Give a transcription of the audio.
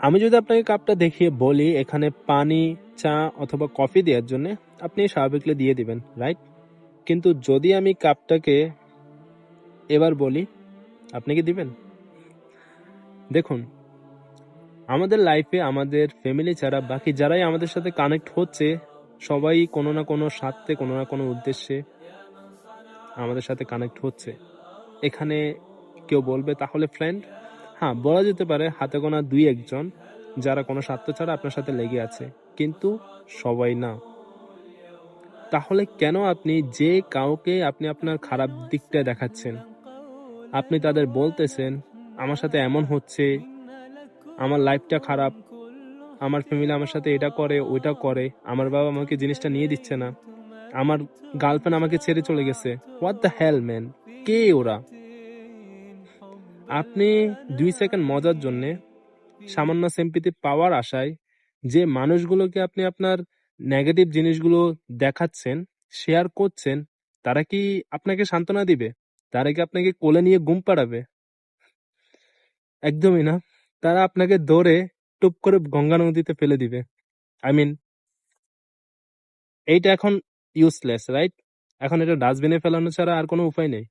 আমি যদি আপনাকে কাপটা দেখিয়ে বলি এখানে পানি, চা অথবা কফি দেওয়ার জন্য, আপনি স্বাভাবিকলি দিয়ে দিবেন, রাইট? কিন্তু যদি আমি কাপটাকে এবার বলি, আপনি কি দিবেন? দেখুন, আমাদের লাইফে আমাদের ফ্যামিলি ছাড়া বাকি যারাই আমাদের সাথে কানেক্ট হচ্ছে, সবাই কোনো না কোনো স্বার্থে, কোনো না কোনো উদ্দেশ্যে আমাদের সাথে কানেক্ট হচ্ছে। এখানে কেউ বলবে তাহলে ফ্রেন্ড? হ্যাঁ, বলা যেতে পারে হাতে গোনা ২-১ জন যারা কোনো স্বার্থ ছাড়া আপনার সাথে লেগে আছে। কিন্তু সবাই না। তাহলে কেন আপনি যে কাউকে আপনি আপনার খারাপ দিকটা দেখাচ্ছেন, আপনি তাদের বলতেছেন, আমার সাথে এমন হচ্ছে, আমার লাইফটা খারাপ, আমার ফ্যামিলি আমার সাথে এটা করে, ওইটা করে, আমার বাবা আমাকে জিনিসটা নিয়ে দিচ্ছে না, আমার গার্লফ্রেন্ড আমাকে ছেড়ে চলে গেছে। What the hell man? কে ওরা? আপনি ২ সেকেন্ড মজার জন্যে সামান্য সিম্প্যাথি পাওয়ার আশায় যে মানুষগুলোকে আপনি আপনার নেগেটিভ জিনিসগুলো দেখাচ্ছেন, শেয়ার করছেন, তারা কি আপনাকে সান্ত্বনা দিবে? তারা কি আপনাকে কোলে নিয়ে ঘুম পাড়াবে? একদমই না। তারা আপনাকে ধরে টুপ করে গঙ্গা নদীতে ফেলে দিবে। আই মিন, এইটা এখন ইউজলেস, রাইট? এখন এটা ডাস্টবিনে ফেলানো ছাড়া আর কোনো উপায় নেই।